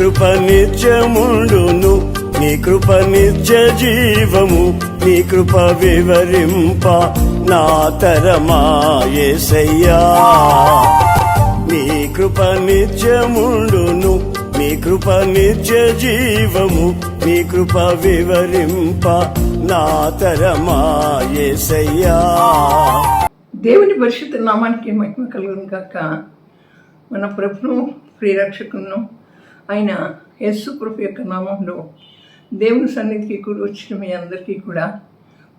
కృప నిత్యముండును, నీ కృప నిత్య జీవము, నీ కృప వివరింప నా తరమా యేసయ్యా. నీ కృప నిత్యముండును, నీ కృప నిత్య జీవము, నీ కృప వివరింప నా తరమా యేసయ్యా. దేవుని పరిశుద్ధ నామానికి మహిమ కలుగును గాక. మన ప్రభును ప్రియరక్షకును ఆయన యేసు ప్రభు యొక్క నామంలో దేవుని సన్నిధికి కూడి వచ్చిన మీ అందరికీ కూడా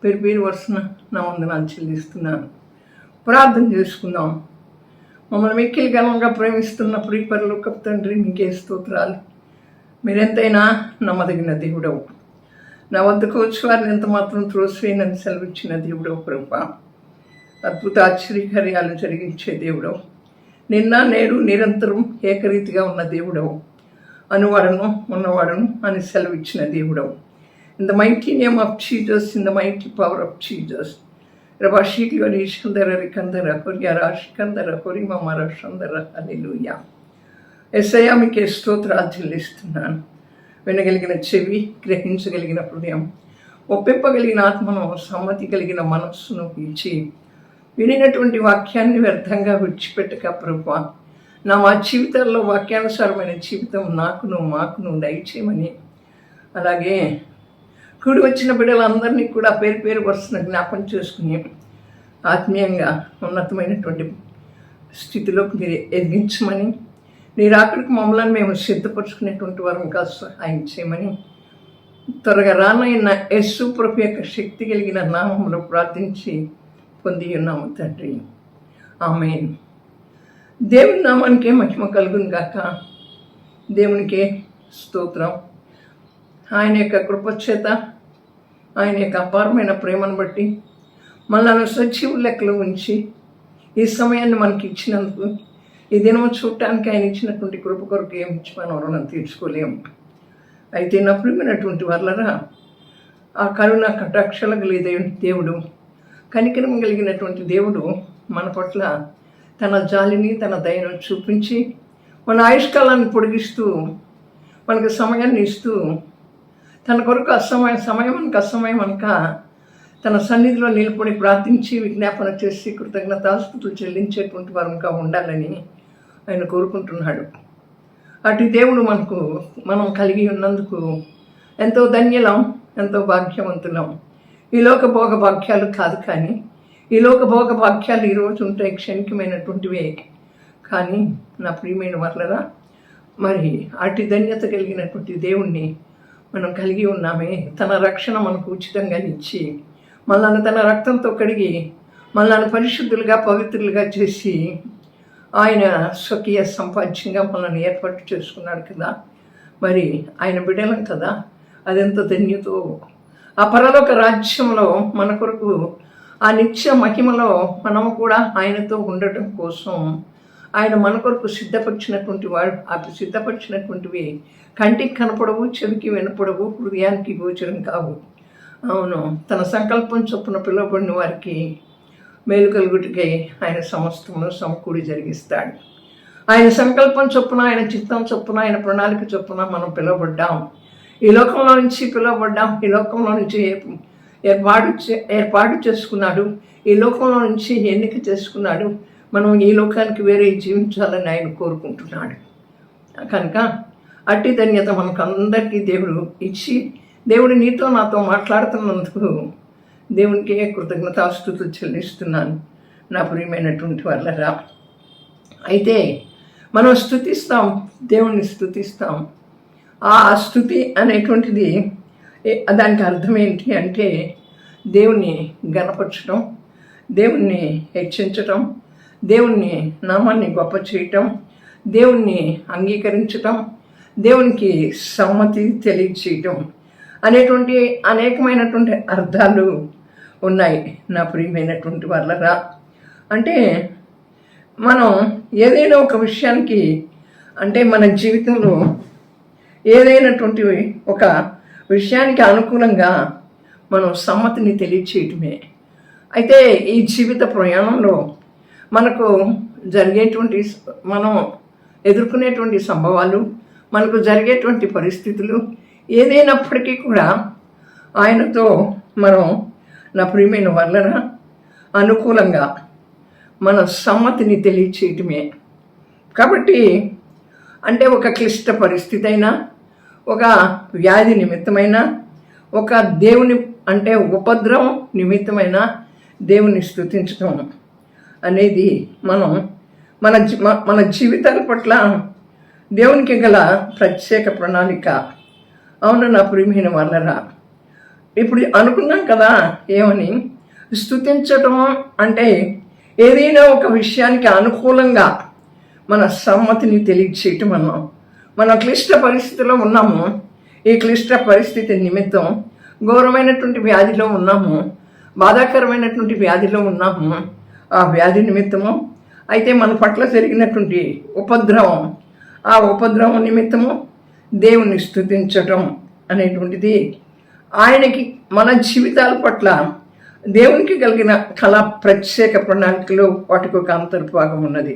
పేరు పేరు వరుసన నా వందనాలు చెల్లిస్తున్నాను. ప్రార్థన చేసుకుందాం. మమ్మల్ని మిక్కిలి ఘనంగా ప్రేమిస్తున్న ప్రియ పరలోకపు తండ్రి, మీకే స్తోత్రాలు. మీరెంతైనా నమ్మదగిన దేవుడవు. నా వద్దకు వచ్చి వారిని ఎంత మాత్రం త్రోసివేయనని సెలవిచ్చిన దేవుడవు ప్రభా. అద్భుత ఆశ్చర్యకార్యాలు జరిగించే దేవుడవు. నిన్న నేడు నిరంతరం ఏకరీతిగా ఉన్న దేవుడవు. అనువాడను ఉన్నవాడను అని సెలవిచ్చిన దేవుడవు. In the mighty name of Jesus, in the mighty power of Jesus. రవాషికరి షందర రికందర కొరియర షికందర కొరిమమర షందర హల్లెలూయా. యేసయ్యా మీకే స్తోత్రాలు చెల్లిస్తున్నాను. వినగలిగిన చెవి, గ్రహించగలిగిన హృదయం, ఒప్పింపగలిగిన ఆత్మను, సమ్మతి కలిగిన మనస్సును ఇచ్చి వినినటువంటి వాక్యాన్ని వ్యర్థంగా విడిచిపెట్టక ప్రభువా, మా జీవితాల్లో వాక్యానుసారమైన జీవితం మాకును దయచేయమని, అలాగే కూడి వచ్చిన బిడ్డలందరినీ కూడా పేరు పేరు వరుసన జ్ఞాపం చేసుకుని ఆత్మీయంగా ఉన్నతమైనటువంటి స్థితిలోకి మీరు ఎదిగించమని, మీరు అక్కడికి మమ్మల్ని మేము సిద్ధపరచుకునేటువంటి వారు ఇంకా సహాయం చేయమని త్వరగా రానైన యేసు ప్రభు యొక్క శక్తి కలిగిన నామంలో ప్రార్థించి పొంది ఉన్నాము తండ్రి. ఆమేన్. దేవుని నామానికే మహిమ కలుగును గాక. దేవునికే స్తోత్రం. ఆయన యొక్క కృపచేత, ఆయన యొక్క అపారమైన ప్రేమను బట్టి మనల్ని సజీవు లెక్కలో ఉంచి ఈ సమయాన్ని మనకి ఇచ్చినందుకు, ఈ దినం చూడటానికి ఆయన ఇచ్చినటువంటి కృప కొరకు ఏమి ఇచ్చి మనం రుణం తీర్చుకోలేము. అయితే నా ప్రియమైనటువంటి వాళ్ళరా, ఆ కరుణ కటాక్షల కలిగిన దేవుడు, కనికరం కలిగినటువంటి దేవుడు మన పట్ల తన జాలిని, తన దయను చూపించి మన ఆయుష్కాలాన్ని పొడిగిస్తూ మనకు సమయాన్ని ఇస్తూ తన కొరకు సమయం అనక తన సన్నిధిలో నిలబడి ప్రార్థించి విజ్ఞాపన చేసి కృతజ్ఞతాస్తుతులు చెల్లించేటువంటి వారు ఇంకా ఉండాలని ఆయన కోరుకుంటున్నాడు. అటు దేవుడు మనం కలిగి ఉన్నందుకు ఎంతో ధన్యులం, ఎంతో భాగ్యవంతులం. ఈ లోక భోగ భాగ్యాలు కాదు, కానీ ఈ లోక భోగ భాగ్యాలు ఈరోజు ఉంటాయి, క్షణికమైనటువంటివే. కానీ నా ప్రియమైన వాళ్ళరా, మరి అటు ధన్యత కలిగినటువంటి దేవుణ్ణి మనం కలిగి ఉన్నామే. తన రక్షణ మనకు ఉచితంగా ఇచ్చి మనల్ని తన రక్తంతో కడిగి మనల్ని పరిశుద్ధులుగా, పవిత్రులుగా చేసి ఆయన స్వకీయ సంపాద్యంగా మనల్ని ఏర్పాటు చేసుకున్నాడు కదా. మరి ఆయన బిడ్డలం కదా, అదెంత ధన్యతో. ఆ పరలోక రాజ్యంలో మన కొరకు, ఆ నిత్య మహిమలో మనము కూడా ఆయనతో ఉండటం కోసం ఆయన మన కొరకు సిద్ధపరిచినటువంటి వాడు. ఆ సిద్ధపరిచినటువంటివి కంటికి కనపడవు, చెవికి వినపడవు, హృదయానికి గోచరం కావు. అవును, తన సంకల్పం చొప్పున పిలువబడిన వారికి మేలు కలుగుటకై ఆయన సమస్తమును సమకూడి జరిగిస్తాడు. ఆయన సంకల్పం చొప్పున, ఆయన చిత్తం చొప్పున, ఆయన ప్రణాళిక చొప్పున మనం పిలువబడ్డాం. ఈ లోకంలో నుంచి పిలువబడ్డాం. ఈ లోకంలో నుంచి ఏర్పాటు చేసుకున్నాడు. ఈ లోకంలో నుంచి ఎన్నిక చేసుకున్నాడు. మనం ఈ లోకానికి వేరే జీవించాలని ఆయన కోరుకుంటున్నాడు. కనుక అట్టి ధన్యత మనకు అందరికీ దేవుడు ఇచ్చి, దేవుడు నీతో నాతో మాట్లాడుతున్నందుకు దేవునికే కృతజ్ఞతాస్తుతులు చెల్లిస్తున్నాను నా ప్రియమైనటువంటి వాళ్ళరా. అయితే మనం స్తుతిస్తాం, దేవుణ్ణి స్తుతిస్తాం. ఆ స్తుతి అనేటువంటిది దానికి అర్థం ఏంటి అంటే దేవుణ్ణి గణపరచడం, దేవుణ్ణి హెచ్చించటం, దేవుణ్ణి నామాన్ని గొప్ప చేయటం, దేవుణ్ణి అంగీకరించటం, దేవునికి సమ్మతి తెలియచేయటం అనేటువంటి అనేకమైనటువంటి అర్థాలు ఉన్నాయి నా ప్రియమైనటువంటి వాళ్ళరా. అంటే మనం ఏదైనా ఒక విషయానికి, అంటే మన జీవితంలో ఏదైనటువంటి ఒక విషయానికి అనుకూలంగా మనం సమ్మతిని తెలియచేయటమే. అయితే ఈ జీవిత ప్రయాణంలో మనకు జరిగేటువంటి, మనం ఎదుర్కొనేటువంటి సంభవాలు, మనకు జరిగేటువంటి పరిస్థితులు ఏదైనప్పటికీ కూడా ఆయనతో మనం నా ప్రియమైన వలన అనుకూలంగా మన సమ్మతిని తెలియచేయటమే. కాబట్టి అంటే ఒక క్లిష్ట పరిస్థితి అయినా, ఒక వ్యాధి నిమిత్తమైన, ఒక దేవుని అంటే ఉపద్రవం నిమిత్తమైన దేవుని స్తుతించడం అనేది మన జీవితాల పట్ల దేవునికి గల ప్రత్యేక ప్రణాళిక. అవును నా ప్రియమైన వాళ్ళరా, ఇప్పుడు అనుకున్నాం కదా ఏమని, స్తుతించటం అంటే ఏదైనా ఒక విషయానికి అనుకూలంగా మన సమ్మతిని తెలియచేయటం అన్నాం. మనం క్లిష్ట పరిస్థితిలో ఉన్నాము, ఈ క్లిష్ట పరిస్థితి నిమిత్తం ఘోరమైనటువంటి వ్యాధిలో ఉన్నాము, బాధాకరమైనటువంటి వ్యాధిలో ఉన్నాము. ఆ వ్యాధి నిమిత్తము అయితే మన పట్ల జరిగినటువంటి ఉపద్రవం, ఆ ఉపద్రవం నిమిత్తము దేవుని స్తుతించటం అనేటువంటిది ఆయనకి మన జీవితాల పట్ల దేవునికి కలిగిన ప్రత్యేక ప్రణాళికలో వాటికి ఒక అంతర్భాగం ఉన్నది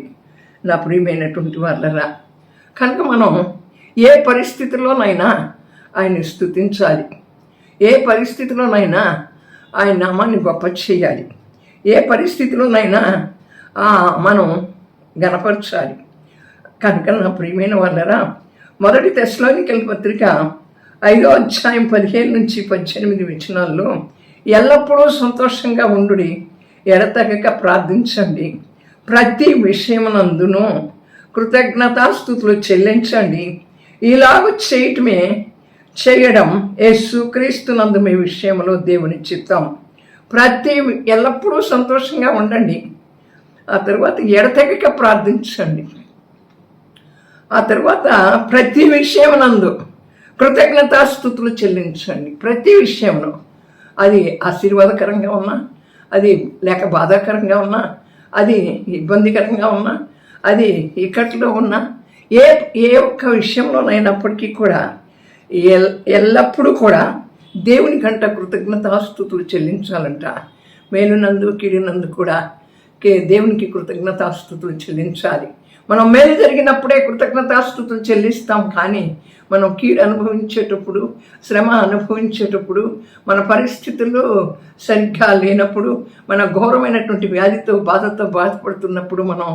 నా ప్రియమైనటువంటి వాళ్ళరా. కనుక మనం ఏ పరిస్థితిలోనైనా ఆయన స్తుతించాలి, ఏ పరిస్థితిలోనైనా ఆయన నామాన్ని గొప్ప చేయాలి, ఏ పరిస్థితిలోనైనా మనం గణపరచాలి. కనుక నా ప్రియమైన వాళ్ళరా, మొదటి తెస్సలోనికల పత్రిక 5వ అధ్యాయం 15-18 వచనాల్లో ఎల్లప్పుడూ సంతోషంగా ఉండుడి, ఎడతెగక ప్రార్థించండి, ప్రతి విషయమునందును కృతజ్ఞతాస్తుతులు చెల్లించండి, ఇలాగ చేయడం యేసుక్రీస్తునందు మీ విషయంలో దేవుని చిత్తం. ఎల్లప్పుడూ సంతోషంగా ఉండండి, ఆ తర్వాత ఎడతెగక ప్రార్థించండి, ఆ తర్వాత ప్రతి విషయమునందు కృతజ్ఞతాస్తుతులు చెల్లించండి. ప్రతి విషయంలో అది ఆశీర్వాదకరంగా ఉన్నా, అది లేక బాధాకరంగా ఉన్నా, అది ఇబ్బందికరంగా ఉన్నా, అది ఇక్కట్లో ఉన్నా, ఏ ఒక్క విషయంలోనైనప్పటికీ కూడా ఎల్లప్పుడూ కూడా దేవుని కంట కృతజ్ఞతాస్తుతులు చెల్లించాలంట. మేలునందు కీడినందు కూడా దేవునికి కృతజ్ఞతాస్తుతులు చెల్లించాలి. మనం మేలు జరిగినప్పుడే కృతజ్ఞతాస్తుతులు చెల్లిస్తాం, కానీ మనం కీడు అనుభవించేటప్పుడు, శ్రమ అనుభవించేటప్పుడు, మన పరిస్థితుల్లో సరిగ్గా లేనప్పుడు, మన ఘోరమైనటువంటి వ్యాధితో బాధతో బాధపడుతున్నప్పుడు మనం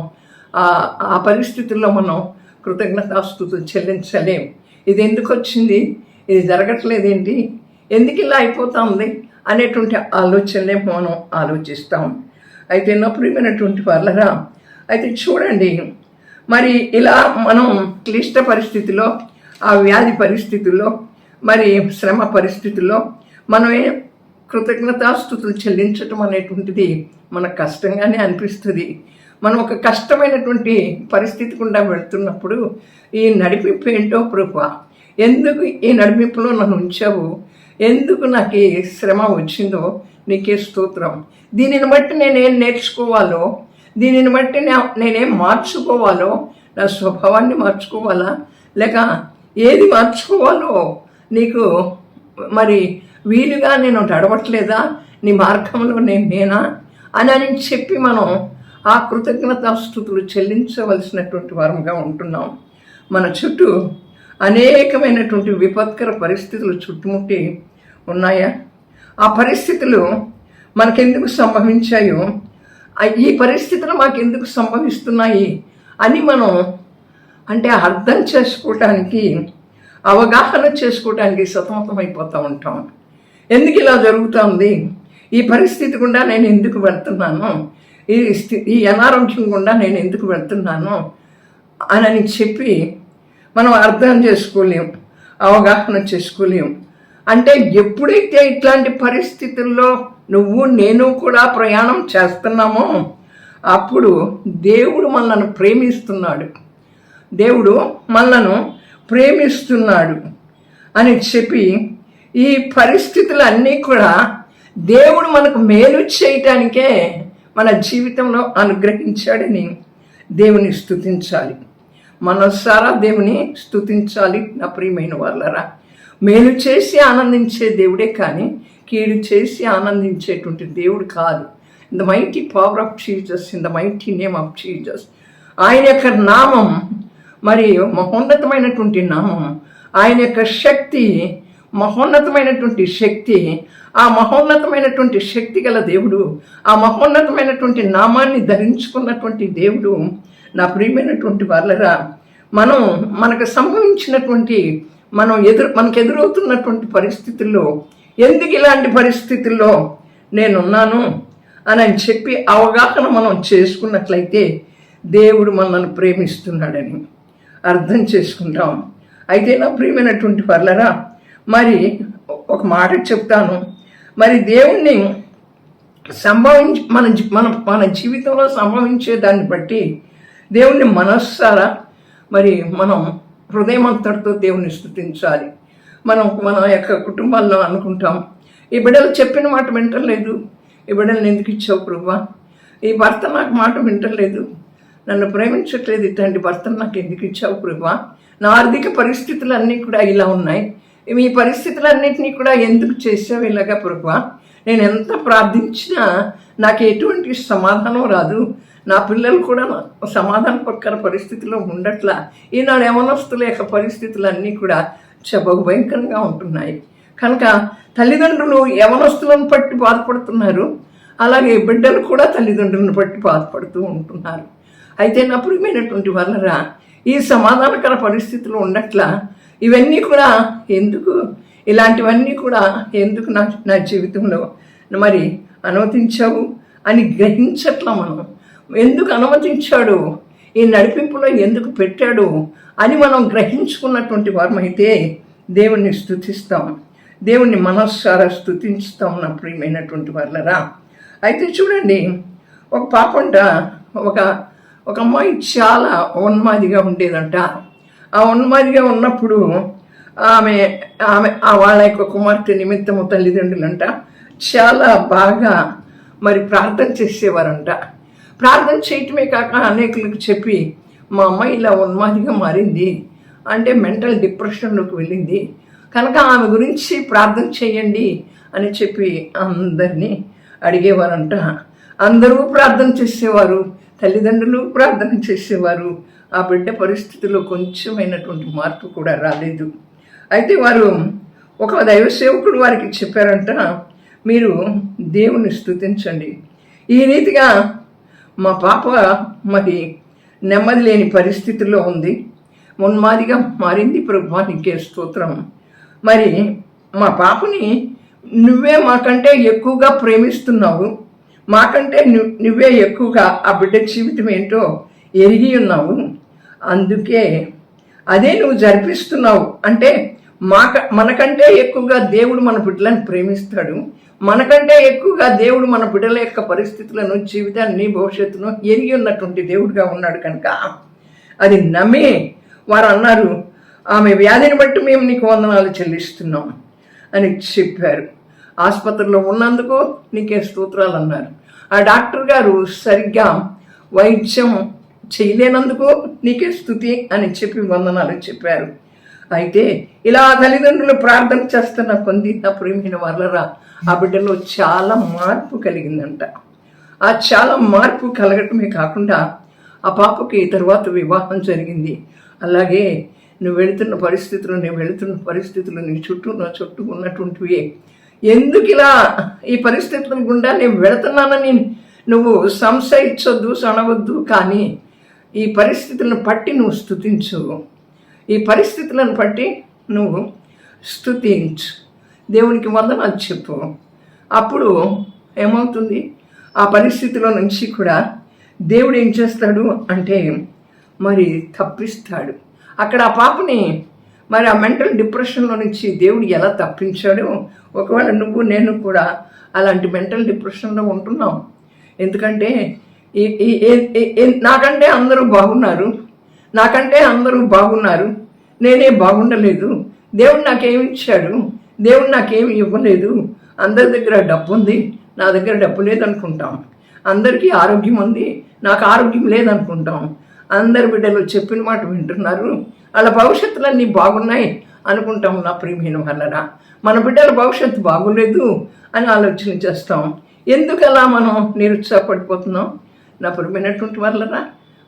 ఆ పరిస్థితుల్లో మనం కృతజ్ఞతాస్తుతులు చెల్లించలేం. ఇది ఎందుకు వచ్చింది, ఇది జరగట్లేదేంటి, ఎందుకు ఇలా అయిపోతుంది అనేటువంటి ఆలోచనలే మనం ఆలోచిస్తాం. అయితే నా ప్రియమైనటువంటి వాళ్ళరా, అయితే చూడండి, మరి ఇలా మనం క్లిష్ట పరిస్థితిలో, ఆ వ్యాధి పరిస్థితుల్లో, మరి శ్రమ పరిస్థితుల్లో మనమే కృతజ్ఞతాస్తుతులు చెల్లించటం అనేటువంటిది మనకు కష్టంగానే అనిపిస్తుంది. మనం ఒక కష్టమైనటువంటి పరిస్థితి గుండా వెళ్తున్నప్పుడు ఈ నడిపింపు ఏంటో ప్రభువా, ఎందుకు ఈ నడిపింపులో నన్ను ఉంచావు, ఎందుకు నాకు ఈ శ్రమ వచ్చిందో నీకే స్తోత్రం. దీనిని బట్టి నేనేం నేర్చుకోవాలో, దీనిని బట్టి నేనేం మార్చుకోవాలో, నా స్వభావాన్ని మార్చుకోవాలా, లేక ఏది మార్చుకోవాలో నీకు మరి వీలుగా నేను నడవట్లేదా, నీ మార్గంలో నేనా అని చెప్పి మనం ఆ కృతజ్ఞతాస్తుతులు చెల్లించవలసినటువంటి వారంగా ఉంటున్నాం. మన చుట్టూ అనేకమైనటువంటి విపత్కర పరిస్థితులు చుట్టుముట్టి ఉన్నాయా? ఆ పరిస్థితులు మనకెందుకు సంభవించాయో, ఈ పరిస్థితులు మాకెందుకు సంభవిస్తున్నాయి అని మనం అంటే అర్థం చేసుకోవటానికి, అవగాహన చేసుకోవటానికి సతమతమైపోతూ ఉంటాం. ఎందుకు ఇలా జరుగుతుంది, ఈ పరిస్థితి గుండా నేను ఎందుకు వెళ్తున్నాను, ఈ అనారోగ్యం గుండా నేను ఎందుకు వెళ్తున్నాను అని చెప్పి మనం అర్థం చేసుకోలేం, అవగాహన చేసుకోలేం. అంటే ఎప్పుడైతే ఇట్లాంటి పరిస్థితుల్లో నువ్వు నేను కూడా ప్రయాణం చేస్తున్నామో అప్పుడు దేవుడు మనల్ని ప్రేమిస్తున్నాడు, దేవుడు మనలను ప్రేమిస్తున్నాడు అని చెప్పి ఈ పరిస్థితులన్నీ కూడా దేవుడు మనకు మేలు చేయటానికే మన జీవితంలో అనుగ్రహించాడని దేవుని స్తుతించాలి. మనసారా దేవుని స్తుతించాలి నా ప్రియమైన వాళ్ళరా. మేలు చేసి ఆనందించే దేవుడే కానీ కీడు చేసి ఆనందించేటువంటి దేవుడు కాదు. In the mighty power of Jesus, in the mighty name of Jesus, ఆయన యొక్క నామం మరి మహోన్నతమైనటువంటి నామం, ఆయన యొక్క శక్తి, మహోన్నతమైనటువంటి శక్తి, ఆ మహోన్నతమైనటువంటి శక్తి గల దేవుడు, ఆ మహోన్నతమైనటువంటి నామాన్ని ధరించుకున్నటువంటి దేవుడు. నా ప్రియమైనటువంటి వాళ్ళరా, మనకు సంభవించినటువంటి మనకు ఎదురవుతున్నటువంటి పరిస్థితుల్లో ఎందుకు ఇలాంటి పరిస్థితుల్లో నేనున్నాను అని చెప్పి అవగాహన మనం చేసుకున్నట్లయితే దేవుడు మనల్ని ప్రేమిస్తున్నాడని అర్థం చేసుకుంటాం. అయితే నా ప్రియమైనటువంటి వాళ్ళరా, మరి ఒక మాట చెప్తాను. మరి దేవుణ్ణి మన జీవితంలో సంభవించే దాన్ని బట్టి దేవుణ్ణి మనస్సారా మరి మనం హృదయమంతటితో దేవుని స్తుతించాలి. మన యొక్క కుటుంబాల్లో అనుకుంటాం, ఈ బిడ్డలు చెప్పిన మాట వింటలేదు, ఈ బిడ్డలను ఎందుకు ఇచ్చావు ప్రభువా, ఈ భర్త నాకు మాట వింటలేదు, నన్ను ప్రేమించట్లేదు, ఇట్లాంటి భర్తను నాకు ఎందుకు ఇచ్చావు ప్రభువా, నా ఆర్థిక పరిస్థితులన్నీ కూడా ఇలా ఉన్నాయి, ఈ పరిస్థితులన్నింటినీ కూడా ఎందుకు చేసావు ఇలాగా ప్రభువా, నేను ఎంత ప్రార్థించినా నాకు ఎటువంటి సమాధానం రాదు, నా పిల్లలు కూడా సమాధాన పక్కన పరిస్థితిలో ఉండట్లా, ఈనాడు యవనస్తుల యొక్క పరిస్థితులన్నీ కూడా భయంకరంగా ఉంటున్నాయి. కనుక తల్లిదండ్రులు యవనస్తులను బట్టి బాధపడుతున్నారు, అలాగే బిడ్డలు కూడా తల్లిదండ్రులను బట్టి బాధపడుతూ ఉంటున్నారు. అయితే నా ప్రియమైనటువంటి వాళ్ళరా, ఈ సమాధానకర పరిస్థితులు ఉండట్లా, ఇవన్నీ కూడా ఎందుకు, ఇలాంటివన్నీ కూడా ఎందుకు నా జీవితంలో మరి అనుమతించావు అని గ్రహించట్లా. మనం ఎందుకు అనుమతించాడు, ఈ నడిపింపులో ఎందుకు పెట్టాడు అని మనం గ్రహించుకున్నటువంటి వారమైతే దేవుణ్ణి స్తుతిస్తాం, దేవుణ్ణి మనస్సారా స్తుతిస్తాం నా ప్రియమైనటువంటి వాళ్ళరా. అయితే చూడండి, ఒక పాపంట ఒక అమ్మాయి చాలా ఉన్మాదిగా ఉండేదంట. ఆ ఉన్మాదిగా ఉన్నప్పుడు ఆమె వాళ్ళ యొక్క కుమార్తె నిమిత్తము తల్లిదండ్రులంట చాలా బాగా మరి ప్రార్థన చేసేవారంట. ప్రార్థన చేయటమే కాక అనేకులకు చెప్పి, మా అమ్మాయి ఇలా ఉన్మాదిగా మారింది అంటే మెంటల్ డిప్రెషన్లోకి వెళ్ళింది కనుక ఆమె గురించి ప్రార్థన చేయండి అని చెప్పి అందరినీ అడిగేవారంట. అందరూ ప్రార్థన చేసేవారు, తల్లిదండ్రులు ప్రార్థన చేసేవారు. ఆ బిడ్డ పరిస్థితిలో కొంచెమైనటువంటి మార్పు కూడా రాలేదు. అయితే వారు ఒక దైవ సేవకుడు వారికి చెప్పారంట, మీరు దేవుని స్తుతించండి. ఈ రీతిగా మా పాప మరి నెమ్మది లేని పరిస్థితుల్లో ఉంది, ఉన్మాదిగా మారింది ప్రభువా, నీకే స్తోత్రం. మరి మా పాపని నువ్వే మాకంటే ఎక్కువగా ప్రేమిస్తున్నావు, మాకంటే నువ్వే ఎక్కువగా ఆ బిడ్డ జీవితం ఏంటో ఎరిగి ఉన్నావు, అందుకే అదే నువ్వు జరిపిస్తున్నావు. అంటే మనకంటే ఎక్కువగా దేవుడు మన బిడ్డలను ప్రేమిస్తాడు, మనకంటే ఎక్కువగా దేవుడు మన బిడ్డల యొక్క పరిస్థితులను, జీవితాన్ని, భవిష్యత్తును ఎరిగి ఉన్నటువంటి దేవుడిగా ఉన్నాడు. కనుక అది నమ్మి వారు అన్నారు, ఆమె వ్యాధిని బట్టి మేము నీకు వందనాలు చెల్లిస్తున్నాం అని చెప్పారు. ఆసుపత్రిలో ఉన్నందుకు నీకే స్తోత్రాలు అన్నారు. ఆ డాక్టర్ గారు సరిగ్గా వైద్యం చేయలేనందుకు నీకే స్తుతి అని చెప్పి వందనాలు చెప్పారు. అయితే ఇలా తల్లిదండ్రులు ప్రార్థన చేస్తున్న కొంది నా ప్రియమైన వాళ్ళరా, ఆ బిడ్డలో చాలా మార్పు కలిగిందంట. ఆ చాలా మార్పు కలగటమే కాకుండా ఆ పాపకి తర్వాత వివాహం జరిగింది. అలాగే నువ్వు వెళుతున్న పరిస్థితులు, నేను వెళుతున్న పరిస్థితులు, నీ చుట్టూ ఉన్నటువంటివి ఎందుకు ఇలా ఈ పరిస్థితుల గుండా నేను వెళుతున్నానని నువ్వు సంశయించొద్దు, అనవద్దు. కానీ ఈ పరిస్థితులను బట్టి నువ్వు స్తుతించు, ఈ పరిస్థితులను బట్టి నువ్వు స్తుతించు, దేవునికి వందనాలు చెప్పు. అప్పుడు ఏమవుతుంది, ఆ పరిస్థితిలో నుంచి కూడా దేవుడు ఏం చేస్తాడు అంటే మరి తప్పిస్తాడు. అక్కడ ఆ పాపని మరి ఆ మెంటల్ డిప్రెషన్లో నుంచి దేవుడు ఎలా తప్పించాడో, ఒకవేళ నువ్వు నేను కూడా అలాంటి మెంటల్ డిప్రెషన్లో ఉంటున్నాం. ఎందుకంటే నాకంటే అందరూ బాగున్నారు, నేనే బాగుండలేదు, దేవుడు నాకేమి ఇచ్చాడు, దేవుడు నాకేమి ఇవ్వలేదు, అందరి దగ్గర డబ్బు ఉంది, నా దగ్గర డబ్బు లేదనుకుంటాం, అందరికీ ఆరోగ్యం ఉంది, నాకు ఆరోగ్యం లేదనుకుంటాం, అందరి బిడ్డలు చెప్పిన మాట వింటున్నారు, వాళ్ళ భవిష్యత్తులన్నీ బాగున్నాయి అనుకుంటాం. నా ప్రియమైన వాళ్ళరా, మన బిడ్డల భవిష్యత్తు బాగులేదు అని ఆలోచన చేస్తాం. ఎందుకు అలా మనం నిరుత్సాహపడిపోతున్నాం? నా ప్రియమైనటువంటి వాళ్ళరా,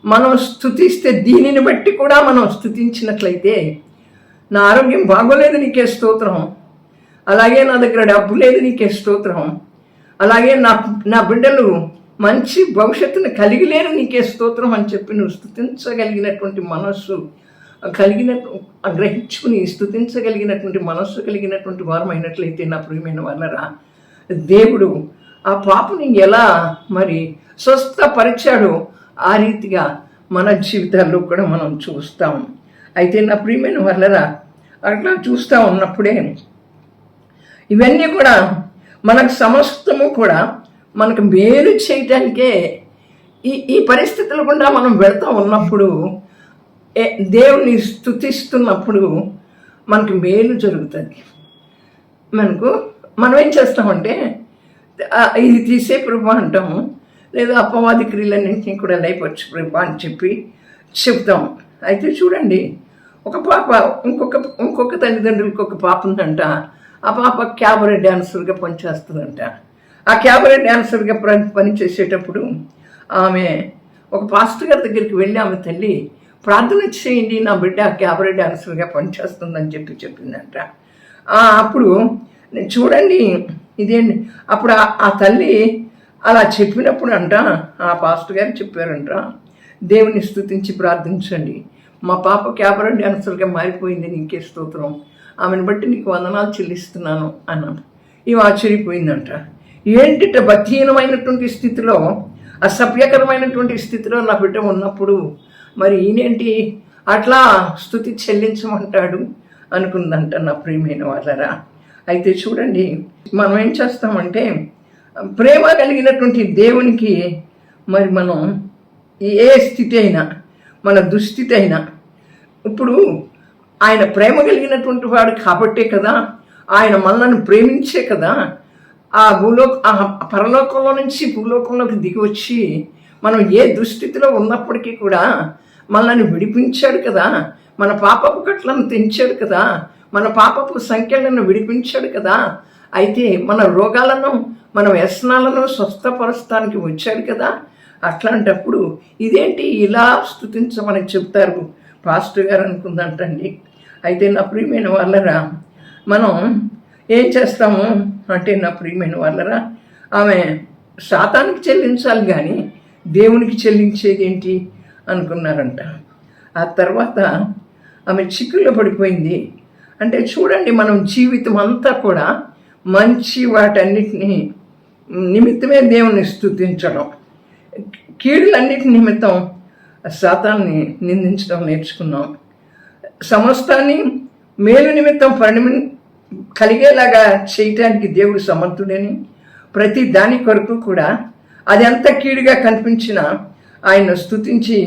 మనం స్తుతిస్తే దీనిని బట్టి కూడా మనం స్తుతించినట్లయితే, నా ఆరోగ్యం బాగోలేదు నీకే స్తోత్రం, అలాగే నా దగ్గర డబ్బు లేదు నీకే స్తోత్రం, అలాగే నా బిడ్డలు మంచి భవిష్యత్తును కలిగి లేరు నీకే స్తోత్రం అని చెప్పి నువ్వు స్తుతించగలిగినటువంటి మనస్సు గ్రహించుకుని స్తుతించగలిగినటువంటి మనస్సు కలిగినటువంటి వారమైనట్లయితే, నా ప్రియమైన వాళ్ళరా, దేవుడు ఆ పాపని ఎలా మరి స్వస్థపరిచాడో ఆ రీతిగా మన జీవితాల్లో కూడా మనం చూస్తాం. అయితే నా ప్రియమైన వాళ్ళరా, అట్లా చూస్తూ ఉన్నప్పుడే ఇవన్నీ కూడా మనకు సమస్తము కూడా మనకు మేలు చేయటానికే ఈ పరిస్థితుల గుండా మనం వెళ్తూ ఉన్నప్పుడు, దేవుని స్తుతిస్తున్నప్పుడు మనకు మేలు జరుగుతుంది. మనం ఏం చేస్తామంటే, ఇది తీసే ప్రభా అంటాము, లేదా అపవాది క్రియలన్నింటినీ కూడా లైపొచ్చు ప్రభా అని చెప్పి చెప్తాం. అయితే చూడండి, ఒక పాప ఇంకొక తల్లిదండ్రులకి ఒక పాప ఉందంట. ఆ పాప క్యాబరే డ్యాన్సర్గా పనిచేస్తుందంట. ఆ క్యాబరే డ్యాన్సర్గా పనిచేసేటప్పుడు ఆమె ఒక పాస్టర్ గారి దగ్గరికి వెళ్ళి ఆమె తల్లి ప్రార్థన చేయండి, నా బిడ్డ క్యాబరే డాన్సర్గా పనిచేస్తుందని చెప్పి చెప్పిందంట. అప్పుడు చూడండి ఇదేంటి, అప్పుడు ఆ తల్లి అలా చెప్పినప్పుడు అంట ఆ పాస్టర్ గారు చెప్పారంట, దేవుని స్తుతించి ప్రార్థించండి, మా పాప క్యాబరే డాన్సర్గా మారిపోయింది, నీకే స్తోత్రం, ఆమెను బట్టి నీకు వందనాలు చెల్లిస్తున్నాను అన్నాను. ఇవి ఆశ్చర్యపోయిందంట. ఏంటిట బలహీనమైనటువంటి స్థితిలో, అసభ్యకరమైనటువంటి స్థితిలో నా బిడ్డ ఉన్నప్పుడు మరి ఈయనేంటి అట్లా స్తుతి చెల్లించమంటాడు అనుకుందంట నా ప్రియమైన వాళ్ళరా. అయితే చూడండి, మనం ఏం చేస్తామంటే, ప్రేమ కలిగినటువంటి దేవునికి మరి మనం ఏ స్థితి అయినా, మన దుస్థితి అయినా, ఇప్పుడు ఆయన ప్రేమ కలిగినటువంటి వాడు కాబట్టే కదా, ఆయన మనల్ని ప్రేమించే కదా ఆ పరలోకంలో నుంచి భూలోకంలోకి దిగి వచ్చి మనం ఏ దుస్థితిలో ఉన్నప్పటికీ కూడా మనల్ని విడిపించాడు కదా, మన పాపపు కట్లను తెంచాడు కదా, మన పాపపు సంఖ్యలను విడిపించాడు కదా. అయితే మన రోగాలను, మన వ్యసనాలను స్వస్థపరచడానికి వచ్చాడు కదా. అట్లాంటప్పుడు ఇదేంటి ఇలా స్తుతించమని చెప్తారు పాస్టర్ గారు అనుకుందంటండి. అయితే నా ప్రియమైన వాళ్ళరా, మనం ఏం చేస్తాము అంటే, నా ప్రియమైన వాళ్ళరా, ఆమె శాతానికి చెల్లించాలి కానీ దేవునికి చెల్లించేది ఏంటి అనుకున్నారంట. ఆ తర్వాత ఆమె చిక్కుల్లో పడిపోయింది. అంటే చూడండి, మనం జీవితం అంతా కూడా మంచి వాటన్నిటినీ నిమిత్తమే దేవుని స్తుతించడం, కీడులన్నిటి నిమిత్తం శాతాన్ని నిందించడం నేర్చుకున్నాం. సమస్తాన్ని మేలు నిమిత్తం కలిగేలాగా చేయటానికి దేవుడు సమర్థుడని, ప్రతి దాని కొరకు కూడా అది ఎంత కీడుగా కనిపించినా ఆయన స్తుతించి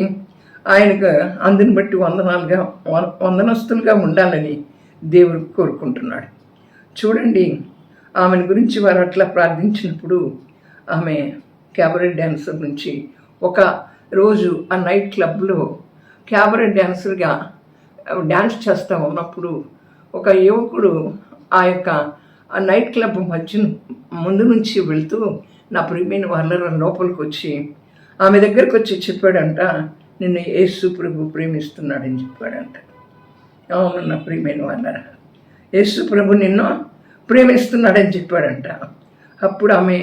ఆయనకు అందుని బట్టి వందనస్తులుగా ఉండాలని దేవుడు కోరుకుంటున్నాడు. చూడండి, ఆమెను గురించి వారు అట్లా ప్రార్థించినప్పుడు ఆమె క్యాబరే డాన్సర్ నుంచి ఒక రోజు ఆ నైట్ క్లబ్లో క్యాబరే డాన్సర్గా డ్యాన్స్ చేస్తూ ఉన్నప్పుడు ఒక యువకుడు ఆ నైట్ క్లబ్ ముందు నుంచి వెళ్తూ నా ప్రియమైన వాళ్ళ లోపలికి వచ్చి ఆమె దగ్గరకు వచ్చి చెప్పాడంట, నిన్ను యేసు ప్రభు ప్రేమిస్తున్నాడని చెప్పాడంట. అవును నా ప్రియమైన వాళ్ళ, యేసు ప్రభు నిన్ను ప్రేమిస్తున్నాడని చెప్పాడంట. అప్పుడు ఆమె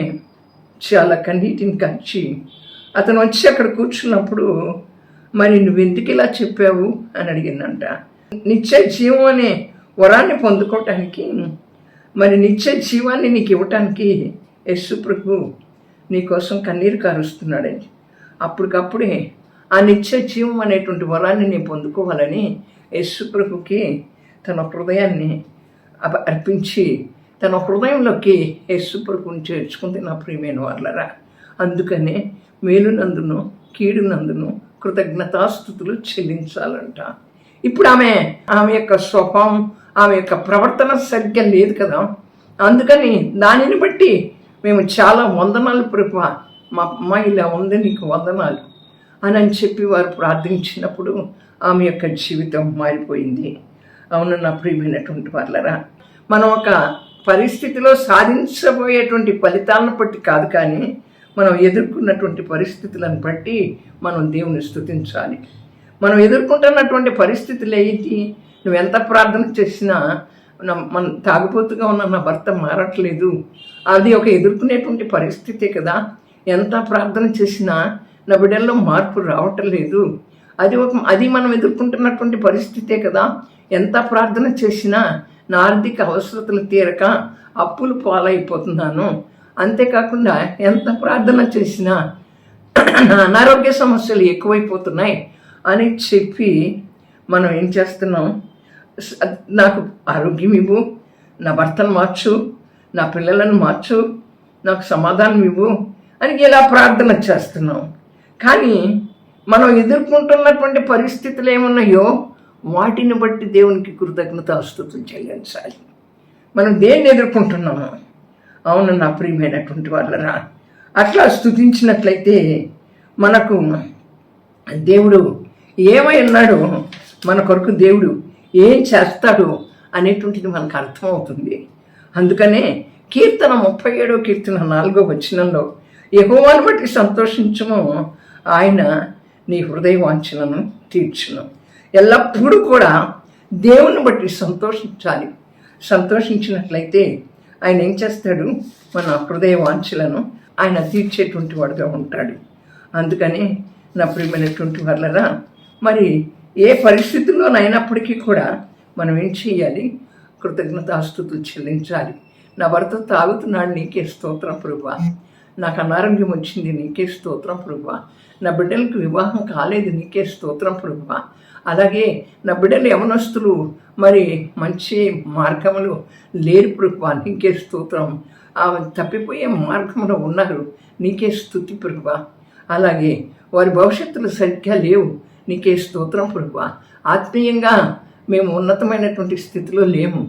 చాలా కన్నీటిని కచ్చి అతను వచ్చి అక్కడ కూర్చున్నప్పుడు, మరి నువ్వు ఎందుకు ఇలా చెప్పావు అని అడిగిందంట. నిత్య జీవం అనే వరాన్ని పొందుకోవటానికి, మరి నిత్య జీవాన్ని నీకు ఇవ్వటానికి యేసు ప్రభు నీకోసం కన్నీరు కారుస్తున్నాడని. అప్పటికప్పుడే ఆ నిత్య జీవం అనేటువంటి వరాన్ని నేను పొందుకోవాలని యేసు ప్రభుకి తన హృదయాన్ని అర్పించి తన హృదయంలోకి యేసు ప్రభుని చేర్చుకుంది నా ప్రియమైన వాళ్ళరా. అందుకనే మేలునందును కీడునందును కృతజ్ఞతాస్తుతులు చెల్లించాలంట. ఇప్పుడు ఆమె యొక్క స్వభావం, ఆమె యొక్క ప్రవర్తన సరిగ్గా లేదు కదా. అందుకని దానిని బట్టి మేము చాలా వందనాలు ప్రభు, మా అమ్మాయి ఇలా ఉంది, నీకు వందనాలు అని చెప్పి వారు ప్రార్థించినప్పుడు ఆమె యొక్క జీవితం మారిపోయింది. అవును నా ప్రియమైనటువంటి వాళ్ళరా, మనం ఒక పరిస్థితిలో సాధించబోయేటువంటి ఫలితాలను బట్టి కాదు, కానీ మనం ఎదుర్కొన్నటువంటి పరిస్థితులను బట్టి మనం దేవుని స్తుతించాలి. మనం ఎదుర్కొంటున్నటువంటి పరిస్థితులు ఏంటి? నువ్వు ఎంత ప్రార్థన చేసినా మన తాగుబోతుగా ఉన్న నా భర్త మారట్లేదు, అది ఒక ఎదుర్కొనేటువంటి పరిస్థితే కదా. ఎంత ప్రార్థన చేసినా నా బిడ్డల్లో మార్పు రావటం లేదు, అది మనం ఎదుర్కొంటున్నటువంటి పరిస్థితే కదా. ఎంత ప్రార్థన చేసినా నా ఆర్థిక అవసరతలు తీరక అప్పులు పాలైపోతున్నాను, అంతేకాకుండా ఎంత ప్రార్థన చేసినా నా అనారోగ్య సమస్యలు ఎక్కువైపోతున్నాయి అని చెప్పి మనం ఏం చేస్తున్నాం? నాకు ఆరోగ్యం ఇవ్వు, నా భర్తను మార్చు, నా పిల్లలను మార్చు, నాకు సమాధానం ఇవ్వు అని ఇలా ప్రార్థన చేస్తున్నాం. కానీ మనం ఎదుర్కొంటున్నటువంటి పరిస్థితులు ఏమున్నాయో వాటిని బట్టి దేవునికి కృతజ్ఞతాస్తుతులు చెల్లించాలి. మనం దేన్ని ఎదుర్కొంటున్నాము? అవును నా ప్రియమైనటువంటి వాళ్ళరా, అట్లా స్తుతించినట్లయితే మనకు దేవుడు ఏమై ఉన్నాడో, మన కొరకు దేవుడు ఏం చేస్తాడు అనేటువంటిది మనకు అర్థమవుతుంది. అందుకనే కీర్తన 37వ కీర్తన 4వ వచనంలో యెహోవాను బట్టి సంతోషించుము, ఆయన నీ హృదయ వాంఛలను తీర్చును. ఎల్లప్పుడూ కూడా దేవుని బట్టి సంతోషించాలి. సంతోషించినట్లయితే ఆయన ఏం చేస్తాడు? మన హృదయ వాంఛలను ఆయన తీర్చేటువంటి వాడుగా ఉంటాడు. అందుకని నా ప్రియమైనటువంటి వాళ్ళరా, మరి ఏ పరిస్థితుల్లోనైనప్పటికీ కూడా మనం ఏం చేయాలి? కృతజ్ఞతాస్తుతులు చెల్లించాలి. నా భర్త తాగుతున్నాడు, నీకే స్తోత్రం ప్రభువా. నాకు అనారోగ్యం వచ్చింది, నీకే స్తోత్రం ప్రభువా. నా బిడ్డలకు వివాహం కాలేదు, నీకే స్తోత్రం ప్రభువా. అలాగే నా బిడ్డలు యవనస్తులు మరి మంచి మార్గములు లేరు ప్రభువా, నీకే స్తోత్రం. తప్పిపోయే మార్గంలో ఉన్నారు, నీకే స్తుతి ప్రభువా. అలాగే వారి భవిష్యత్తులు సరిగ్గా లేవు, నీకే స్తోత్రం ప్రభువా. ఆత్మీయంగా మేము ఉన్నతమైనటువంటి స్థితిలో లేము,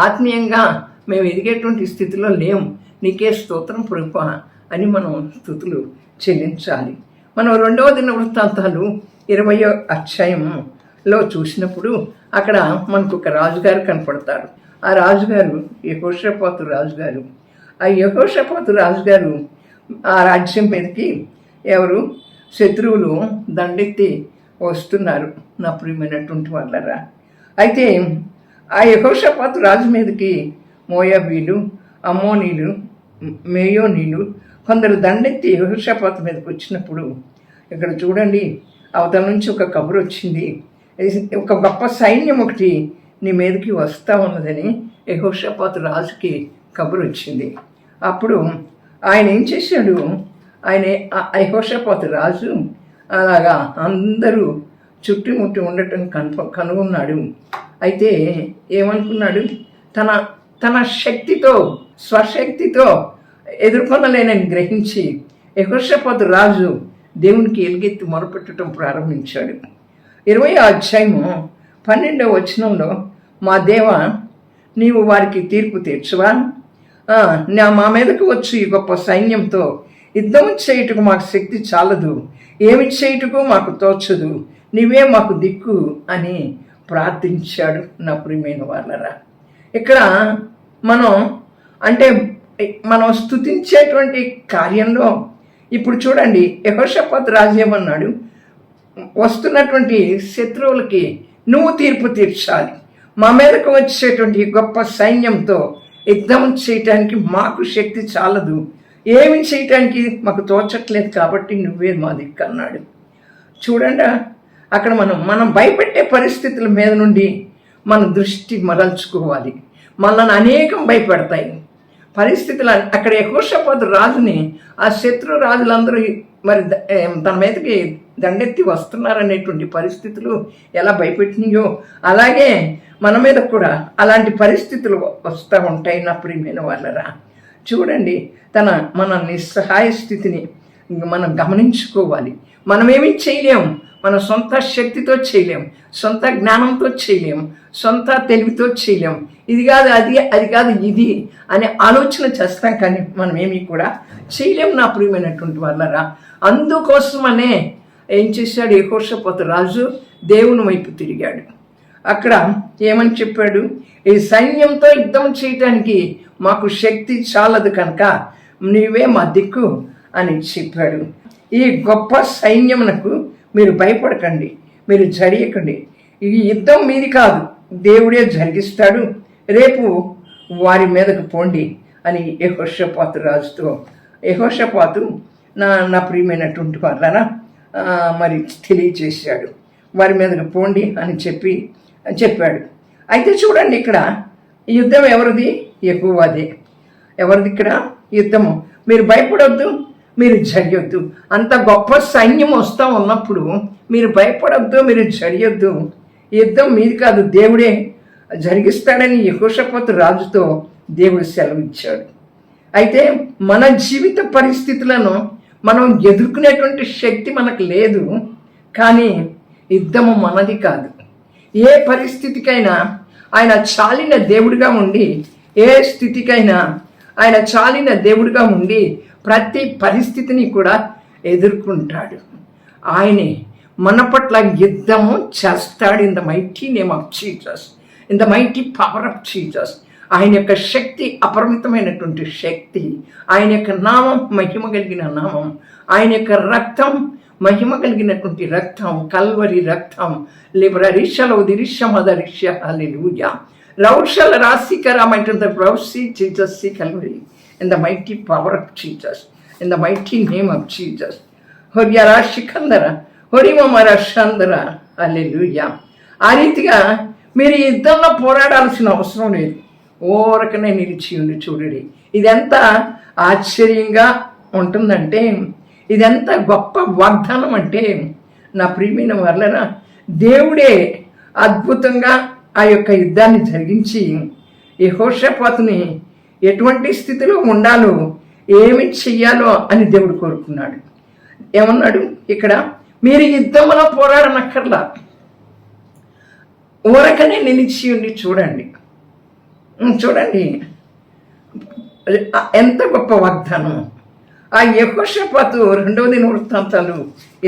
ఆత్మీయంగా మేము ఎదిగేటువంటి స్థితిలో లేము, నీకే స్తోత్రం ప్రభువా అని మనం స్తుతులు చెల్లించాలి. మనం 2వ దినవృత్తాంతాలు 20వ అధ్యాయంలో చూసినప్పుడు అక్కడ మనకు ఒక రాజుగారు కనపడతారు. ఆ రాజుగారు యెహోషాపాతు రాజుగారు. ఆ యెహోషాపాతు రాజుగారు ఆ రాజ్యం మీదకి ఎవరు శత్రువులు దండెత్తి వస్తున్నారు నా ప్రియమైనటువంటి వాళ్ళరా. అయితే ఆ యెహోషాపాతు రాజు మీదకి మోయాబీలు, అమ్మోనీలు, మేయోనీలు కొందరు దండెత్తి యెహోషాపాతు మీదకి వచ్చినప్పుడు ఇక్కడ చూడండి, అవతల నుంచి ఒక కబురు వచ్చింది, ఒక గొప్ప సైన్యం ఒకటి నీ మీదకి వస్తూ ఉన్నదని యెహోషాపాతు రాజుకి కబురు వచ్చింది. అప్పుడు ఆయన ఏం చేశాడు? యెహోషాపాతు రాజు అలాగా అందరూ చుట్టుముట్టి ఉండటం కనుగొన్నాడు. అయితే ఏమనుకున్నాడు? తన శక్తితో, స్వశక్తితో ఎదుర్కొనలేనని గ్రహించి యెహోషాపాతు రాజు దేవునికి ఎలుగెత్తి మొరపెట్టడం ప్రారంభించాడు. 20వ అధ్యాయము 12వ వచనంలో, మా దేవ నీవు వారికి తీర్పు తీర్చువా? మా మీదకు వచ్చి ఈ గొప్ప సైన్యంతో యుద్ధం చేయుటకు మాకు శక్తి చాలదు, ఏమి చేయుటకు మాకు తోచదు, నీవే మాకు దిక్కు అని ప్రార్థించాడు నా ప్రియమైన వాళ్ళరా. ఇక్కడ మనం స్తుతించేటువంటి కార్యంలో ఇప్పుడు చూడండి, యెహోషాపాతు రాజు ఏమన్నాడు? వస్తున్నటువంటి శత్రువులకి నువ్వు తీర్పు తీర్చాలి, మా మీదకు వచ్చేటువంటి గొప్ప సైన్యంతో యుద్ధం చేయటానికి మాకు శక్తి చాలదు, ఏమి చేయటానికి మాకు తోచట్లేదు, కాబట్టి నువ్వే మా దిక్కు అన్నాడు. చూడండి, అక్కడ మనం భయపెట్టే పరిస్థితుల మీద నుండి మన దృష్టి మరల్చుకోవాలి. మనల్ని అనేకం భయపెడతాయి పరిస్థితులు. అక్కడ యెహోషాపాతు రాజుని ఆ శత్రు రాజులందరూ మరి తన మీదకి దండెత్తి వస్తున్నారనేటువంటి పరిస్థితులు ఎలా భయపెట్టినాయో అలాగే మన మీద కూడా అలాంటి పరిస్థితులు వస్తూ ఉంటాయి నా ప్రియమైన వాళ్ళరా. చూడండి, మన నిస్సహాయ స్థితిని మనం గమనించుకోవాలి. మనమేమీ చేయలేము, మన సొంత శక్తితో చేయలేం, సొంత జ్ఞానంతో చేయలేం, సొంత తెలివితో చేయలేం. ఇది కాదు అది కాదు ఇది అనే ఆలోచన చేస్తాం, కానీ మనం ఏమీ కూడా చేయలేం నా ప్రియమైనటువంటి వాళ్ళరా. అందుకోసమనే ఏం చేశాడు యెహోషాపాతు రాజు? దేవుని వైపు తిరిగాడు. అక్కడ ఏమని చెప్పాడు? ఈ సైన్యంతో యుద్ధం చేయటానికి మాకు శక్తి చాలదు కనుక నీవే మా దిక్కు అని చెప్పాడు. ఈ గొప్ప సైన్యమునకు మీరు భయపడకండి, మీరు జరియకండి, ఈ యుద్ధం మీది కాదు, దేవుడే జరిగిస్తాడు, రేపు వారి మీదకు పోండి అని యెహోషాపాతు రాజుతో, యెహోషాపాతు నా ప్రియమైనటువంటి వాళ్ళరా మరి తెలియచేశాడు, వారి మీదకు పోండి అని చెప్పాడు. అయితే చూడండి, ఇక్కడ యుద్ధం ఎవరిది? యెహోవాదే. ఎవరిది ఇక్కడ యుద్ధము? మీరు భయపడొద్దు, మీరు జరియొద్దు. అంత గొప్ప సైన్యం వస్తూ ఉన్నప్పుడు మీరు భయపడొద్దు, మీరు జరియొద్దు, యుద్ధం మీది కాదు, దేవుడే జరిగిస్తాడని యెహోషాపాతు రాజుతో దేవుడు సెలవిచ్చాడు. అయితే మన జీవిత పరిస్థితులను మనం ఎదుర్కొనేటువంటి శక్తి మనకు లేదు, కానీ యుద్ధము మనది కాదు. ఏ పరిస్థితికైనా ఆయన చాలిన దేవుడిగా ఉండి, ఏ స్థితికైనా ఆయన చాలిన దేవుడిగా ఉండి ప్రతి పరిస్థితిని కూడా ఎదుర్కొంటాడు. ఆయనే మన పట్ల యుద్ధము చేస్తాడు. In the mighty name of Jesus, in the mighty power of Jesus. ఆయన యొక్క శక్తి అపరిమితమైనటువంటి శక్తి, ఆయన యొక్క నామం మహిమ కలిగిన నామం, ఆయన యొక్క రక్తం మహిమ కలిగినటువంటి రక్తం, కల్వరి రక్తం. లిబరరిషలో దిరిషమదరిష హల్లెలూయా. రౌషల రాశికరమైనటువంటి రౌసి Jesus Calvary. In the mighty power of Jesus, in the mighty name of Jesus. Horyara Shikandara, Horimamara Shandara, Hallelujah. ఆ రీతిగా మీరు యుద్ధంలో పోరాడాల్సిన అవసరం లేదు, ఓరకనే నిలిచి ఉండి చూడండి. ఇదెంత ఆశ్చర్యంగా ఉంటుందంటే, ఇదెంత గొప్ప వాగ్దానం అంటే, నా ప్రియమైన వాళ్ళరా, దేవుడే అద్భుతంగా ఆ యొక్క యుద్ధాన్ని జరిగించి యెహోషాపాతుని ఎటువంటి స్థితిలో ఉండాలో, ఏమి చెయ్యాలో అని దేవుడు కోరుకున్నాడు. ఏమన్నాడు ఇక్కడ? మీరు యుద్ధంలో పోరాడనక్కర్లా, ఊరకనే నిలిచి ఉండి చూడండి. చూడండి ఎంత గొప్ప వాగ్దానం. ఆ యెహోషాపాతు 2వ దినవృత్తాంతాలు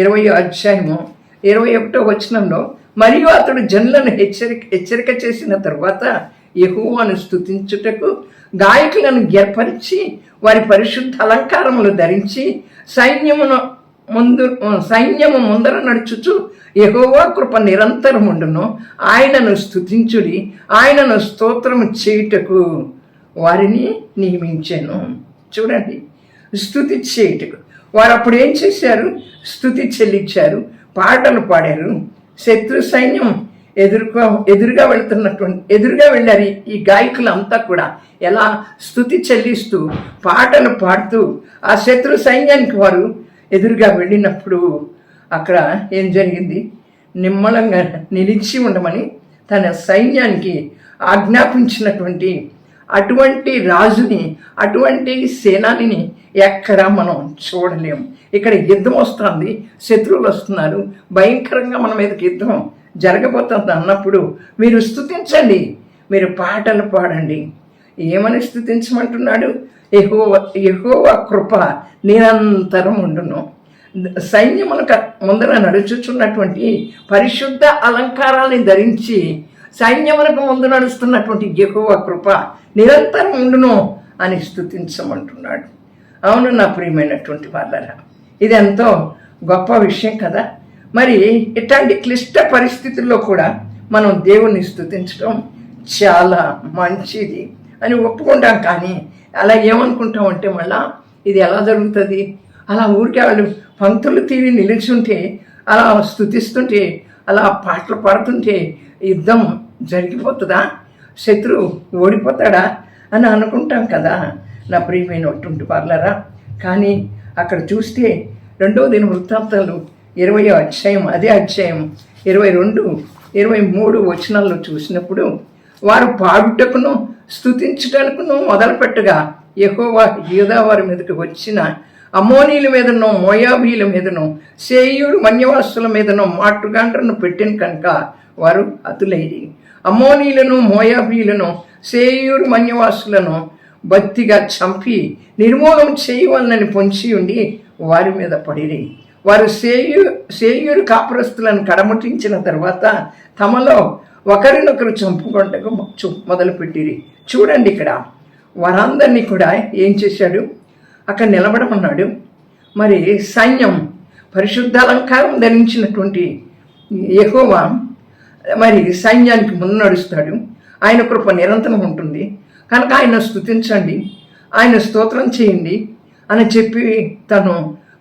20వ అధ్యాయము 21వ వచనంలో, మరియు అతడు జనులను హెచ్చరిక చేసిన తర్వాత యెహోవాను స్తుతించుటకు గాయకులను ఏర్పరిచి వారి పరిశుద్ధ అలంకారములు ధరించి సైన్యము ముందర నడుచుచు యెహోవా కృప నిరంతరముండును, ఆయనను స్తుతించుడి, ఆయనను స్తోత్రము చేయుటకు వారిని నియమించాను. చూడండి, స్తుతి చేయుటకు వారు అప్పుడు ఏం చేశారు? స్తుతి చెల్లించారు, పాటలు పాడారు. శత్రు సైన్యం ఎదురుగా వెళ్ళారు ఈ గాయకులంతా కూడా. ఎలా? స్తుతి చెల్లిస్తూ, పాటలు పాడుతూ ఆ శత్రు సైన్యానికి వారు ఎదురుగా వెళ్ళినప్పుడు అక్కడ ఏం జరిగింది? నిమ్మలంగా నిలిచి ఉండమని తన సైన్యానికి ఆజ్ఞాపించినటువంటి అటువంటి రాజుని, అటువంటి సేనానిని ఎక్కడా మనం చూడలేము. ఇక్కడ యుద్ధం వస్తుంది, శత్రువులు వస్తున్నారు, భయంకరంగా మన మీదకి యుద్ధం జరగబోతుంది అన్నప్పుడు మీరు స్తుతించండి, మీరు పాటలు పాడండి. ఏమని స్తుతించమంటున్నాడు? యెహోవా కృప నిరంతరం ఉండును. సైన్యములకు ముందర నడుచుచున్నటువంటి పరిశుద్ధ అలంకారాన్ని ధరించి సైన్యములకు ముందు నడుస్తున్నటువంటి యెహోవా కృప నిరంతరం ఉండును అని స్తుతించమంటున్నాడు. అవును నా ప్రియమైనటువంటి వాళ్ళరా, ఇది ఎంతో గొప్ప విషయం కదా. మరి ఇట్లాంటి క్లిష్ట పరిస్థితుల్లో కూడా మనం దేవుణ్ణి స్తుతించడం చాలా మంచిది అని ఒప్పుకుంటాం. కానీ అలా ఏమనుకుంటామంటే, మళ్ళా ఇది ఎలా జరుగుతుంది? అలా ఊరికే వాళ్ళు పంక్తులు తీరి నిలిచుంటే, అలా స్తుతిస్తుంటే, అలా పాటలు పాడుతుంటే యుద్ధం జరిగిపోతుందా? శత్రువు ఓడిపోతాడా అని అనుకుంటాం కదా నా ప్రియమైనటువంటి వాళ్ళరా. కానీ అక్కడ చూస్తే 2వ దినవృత్తాంతాలు 20వ అధ్యాయం, అదే అధ్యాయం 22, 23 వచనాల్లో చూసినప్పుడు, వారు పాడుటకును స్తుతించటానికును మొదలుపెట్టగా యెహోవా యూదా వారి మీదకి వచ్చిన అమ్మోనీల మీదనో, మోయాబీల మీదనో, సేయూరు మన్యవాసుల మీదనో మాటుగాండ్రను పెట్టిన కనుక వారు అతులైరి. అమ్మోనీలను, మోయాబీలను, సేయూరు మన్యవాసులను బత్తిగా చంపి నిర్మూలం చేయవలనని పొంచి ఉండి వారి మీద పడిరి. వారు సేయూరు కాపురస్తులను కడముటించిన తర్వాత తమలో ఒకరినొకరు చంపుకుంటకు మొదలుపెట్టిరి. చూడండి, ఇక్కడ వారందరినీ కూడా ఏం చేశాడు? అక్కడ నిలబడమన్నాడు. మరి సైన్యం పరిశుద్ధ అలంకారం ధరించినటువంటి యెహోవా మరి సైన్యానికి ముందు నడుస్తాడు. ఆయన కృప నిరంతరం ఉంటుంది కనుక ఆయన స్తుతించండి, ఆయన స్తోత్రం చేయండి అని చెప్పి తను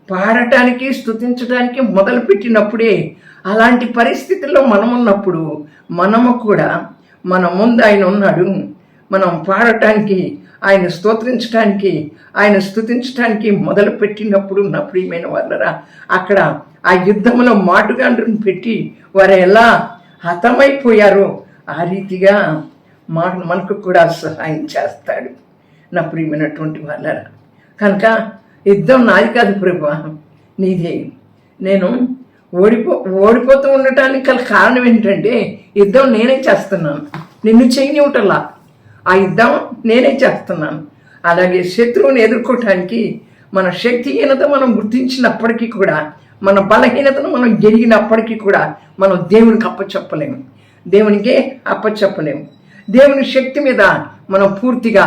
పాడటానికి స్తుతించడానికి మొదలుపెట్టినప్పుడే అలాంటి పరిస్థితుల్లో మనమున్నప్పుడు మనము కూడా మన ముందు ఆయన ఉన్నాడు. మనం పాడటానికి, ఆయన స్తోత్రించడానికి, ఆయన స్తుతించడానికి మొదలు పెట్టినప్పుడు నా ప్రియమైన వాళ్ళరా, అక్కడ ఆ యుద్ధంలో మాటుగాండ్రుని పెట్టి వారు ఎలా హతమైపోయారో ఆ రీతిగా మనకు కూడా సహాయం చేస్తాడు నా ప్రియమైనటువంటి వాళ్ళరా. కనుక యుద్ధం నాది కాదు ప్రభువా, నీదే. నేను ఓడిపోతూ ఉండటానికి గల కారణం ఏంటంటే యుద్ధం నేనే చేస్తున్నాను, నిన్ను చేయనివ్వటల్లా. ఆ యుద్ధం నేనే చేస్తున్నాను. అలాగే శత్రువుని ఎదుర్కోవటానికి మన శక్తిహీనత మనం గుర్తించినప్పటికీ కూడా, మన బలహీనతను మనం ఎరిగినప్పటికీ కూడా మనం దేవునికి అప్పచెప్పలేము, దేవునికే అప్పచెప్పలేము. దేవుని శక్తి మీద మనం పూర్తిగా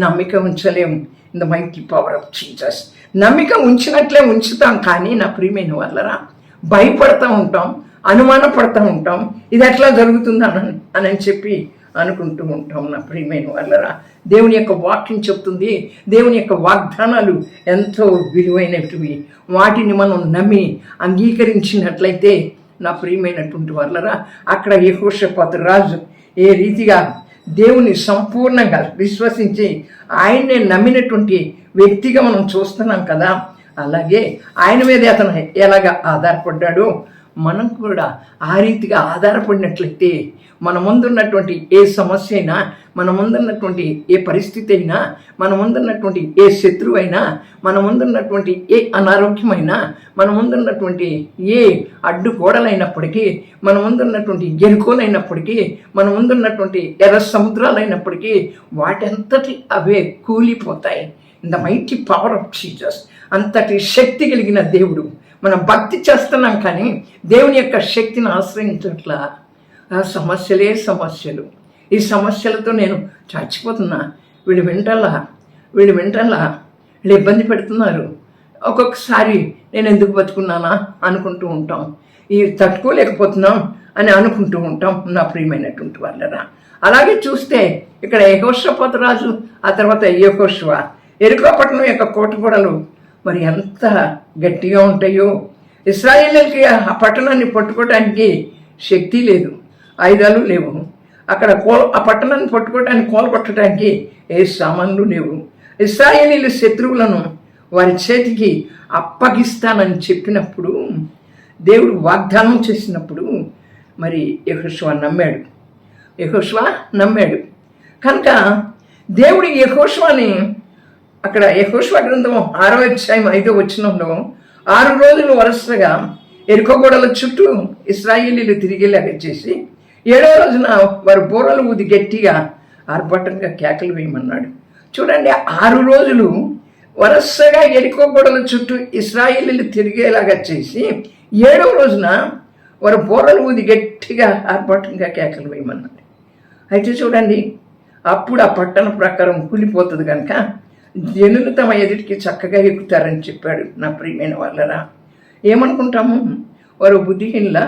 నమ్మిక ఉంచలేము. In the mighty power of Jesus. నమ్మిక ఉంచినట్లే ఉంచుతాం, కానీ నా ప్రియమైన వాళ్ళరా భయపడతా ఉంటాం, అనుమాన పడుతూ ఉంటాం, ఇది ఎట్లా జరుగుతుందని అని చెప్పి అనుకుంటూ ఉంటాం నా ప్రియమైన వాళ్ళరా. దేవుని యొక్క వాక్యం చెప్తుంది, దేవుని యొక్క వాగ్దానాలు ఎంతో విలువైనవి. వాటిని మనం నమ్మి అంగీకరించినట్లయితే నా ప్రియమైనటువంటి వాళ్ళరా, అక్కడ యెహోషాపాతు రాజు ఏ రీతిగా దేవుని సంపూర్ణంగా విశ్వసించి ఆయన్నే నమ్మినటువంటి వ్యక్తిగా మనం చూస్తున్నాం కదా. అలాగే ఆయన మీద అతను ఎలాగ ఆధారపడ్డాడో మనం కూడా ఆ రీతిగా ఆధారపడినట్లయితే మన ముందున్నటువంటి ఏ సమస్య అయినా, మన ముందున్నటువంటి ఏ పరిస్థితి అయినా, మన ముందున్నటువంటి ఏ శత్రువు అయినా, మన ముందున్నటువంటి ఏ అనారోగ్యమైనా, మన ముందున్నటువంటి ఏ అడ్డుగోడలైనప్పటికీ, మన ముందున్నటువంటి ఎరుకోలైనప్పటికీ, మన ముందున్నటువంటి ఎర్ర సముద్రాలైనప్పటికీ వాటంతటి అవే కూలిపోతాయి. In the mighty power of Jesus. అంతటి శక్తి కలిగిన దేవుడు. మనం భక్తి చేస్తున్నాం కానీ దేవుని యొక్క శక్తిని ఆశ్రయించట్లా. ఆ సమస్యలే సమస్యలు. ఈ సమస్యలతో నేను చచ్చిపోతున్నా, వీళ్ళు వింటల్లా, వీళ్ళు ఇబ్బంది పెడుతున్నారు. ఒక్కొక్కసారి నేను ఎందుకు బతుకున్నానా అనుకుంటూ ఉంటాం, ఈ తట్టుకోలేకపోతున్నాం అని అనుకుంటూ ఉంటాం నా ప్రియమైనటువంటి వాళ్ళరా. అలాగే చూస్తే ఇక్కడ యెహోషాపాతు రాజు, ఆ తర్వాత యెహోషువ, యెరికో పట్టణం యొక్క కోటగోడలు మరి ఎంత గట్టిగా ఉంటాయో. ఇశ్రాయేలీయులకి ఆ పట్టణాన్ని పట్టుకోవడానికి శక్తి లేదు, ఆయుధాలు లేవు. అక్కడ ఆ పట్టణాన్ని పట్టుకోవడానికి కోలగొట్టడానికి ఏ సామాన్లు లేవు. ఇశ్రాయేలీయుల శత్రువులను వారి చేతికి అప్పగిస్తానని చెప్పినప్పుడు, దేవుడు వాగ్దానం చేసినప్పుడు మరి యెహోషువ నమ్మాడు. కనుక దేవుడు యెహోషువని అక్కడ యెహోషువ గ్రంథం 6వ అధ్యాయం 5వ వచనంలో 6 రోజులు వరుసగా యెరికో గోడల చుట్టూ ఇశ్రాయేలీయులు తిరిగేలాగా చేసి 7వ రోజున వారు బూరలు ఊది గట్టిగా ఆర్భాటంగా కేకలు వేయమన్నాడు. చూడండి, 6 రోజులు వరుసగా యెరికో గోడల చుట్టూ ఇశ్రాయేలీయులు తిరిగేలాగా చేసి 7వ రోజున వారు బూరలు ఊది గట్టిగా ఆర్భాటంగా కేకలు వేయమన్నాడు. అయితే చూడండి, అప్పుడు ఆ పట్టణ ప్రకారం కూలిపోతుంది కనుక జనులు తమ ఎదుటికి చక్కగా ఎక్కుతారని చెప్పాడు నా ప్రియమైన వాళ్ళరా. ఏమనుకుంటాము, వారు బుద్ధిహీనుల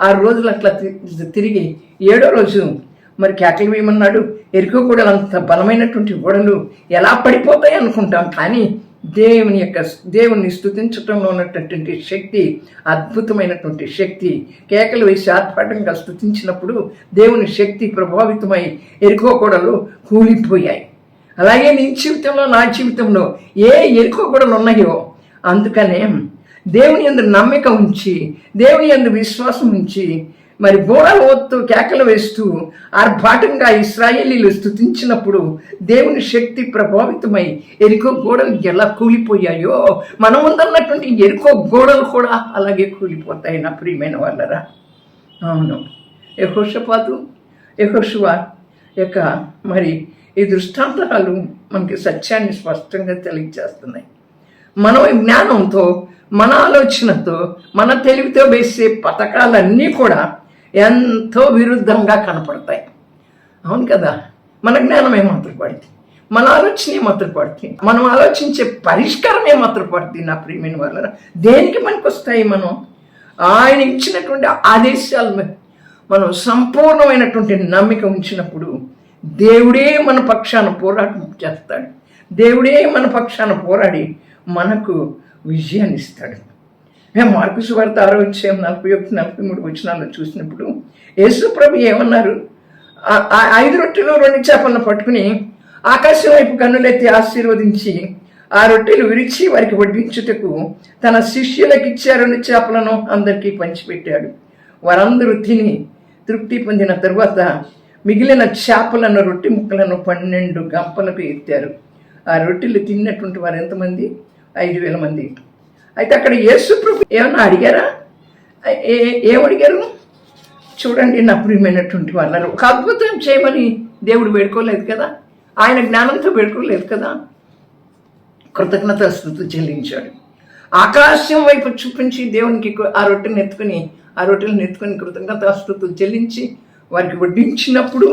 6 రోజులు అట్లా తిరిగి 7వ రోజు మరి కేకలు వేయమన్నాడు. యెరికో గోడలు అంత బలమైనటువంటి గోడలు ఎలా పడిపోతాయి అనుకుంటాం, కానీ దేవుని స్తుతించడంలో ఉన్నటువంటి శక్తి అద్భుతమైనటువంటి శక్తి. కేకలు వేసి ఆర్భాటంగా స్తుతించినప్పుడు దేవుని శక్తి ప్రభావితమై యెరికో గోడలు కూలిపోయాయి. అలాగే నీ జీవితంలో, నా జీవితంలో ఏ యెరికో గోడలు ఉన్నాయో, అందుకనే దేవుని యందు నమ్మిక ఉంచి, దేవుని యందు విశ్వాసం ఉంచి మరి బోరలు ఓత్తు కేకలు వేస్తూ ఆర్భాటంగా ఇశ్రాయేలీయులు స్తుతించినప్పుడు దేవుని శక్తి ప్రభావితమై యెరికో గోడలు ఎలా కూలిపోయాయో, మన ముందున్నటువంటి యెరికో గోడలు కూడా అలాగే కూలిపోతాయి నా ప్రియమైన వాళ్ళరా. అవును, యెహోషువ యొక్క మరి ఈ దృష్టాంతాలు మనకి సత్యాన్ని స్పష్టంగా తెలియజేస్తున్నాయి. మన జ్ఞానంతో, మన ఆలోచనతో, మన తెలివితో వేసే పథకాలన్నీ కూడా ఎంతో విరుద్ధంగా కనపడతాయి. అవును కదా, మన జ్ఞానం ఏమాత్రం పడింది, మన ఆలోచనే మాత్రపడుతుంది, మనం ఆలోచించే పరిష్కారమే మాత్రపడుతుంది. నా ప్రియమైన వాళ్ళ దేనికి మనకు వస్తాయి? మనం ఆయన ఇచ్చినటువంటి ఆదేశాల మీద మనం సంపూర్ణమైనటువంటి నమ్మిక ఉంచినప్పుడు దేవుడే మన పక్షాన పోరాటం చేస్తాడు. దేవుడే మన పక్షాన పోరాడి మనకు విజయాన్ని ఇస్తాడు. మార్కు సువార్త 6:41-43 వచనాల్లో చూసినప్పుడు యేసు ప్రభు ఏమన్నారు? 5 రొట్టెలు 2 చేపలను పట్టుకుని ఆకాశం వైపు కన్నులెత్తి ఆశీర్వదించి ఆ రొట్టెలు విరిచి వారికి వడ్డించుటకు తన శిష్యులకు ఇచ్చే 2 చేపలను అందరికీ పంచిపెట్టాడు. వారందరూ తిని తృప్తి పొందిన తరువాత మిగిలిన చేపలను, రొట్టె ముక్కలను 12 గంపలకు ఎత్తారు. ఆ రొట్టెలు తిన్నటువంటి వారు ఎంతమంది? 5,000 మంది. అయితే అక్కడ యేసు ప్రభు ఏమన్నా అడిగారా? ఏమడిగారు? చూడండి నా ప్రియమైనటువంటి వాళ్ళరు, ఒక అద్భుతం చేయమని దేవుడు వేడుకోలేదు కదా, ఆయన జ్ఞానంతో వేడుకోలేదు కదా. కృతజ్ఞతాస్తుతులు చెల్లించాడు. ఆకాశం వైపు చూపించి దేవునికి ఆ రొట్టెలను ఎత్తుకొని కృతజ్ఞతాస్తుతులు చెల్లించి వారికి వడ్డించినప్పుడు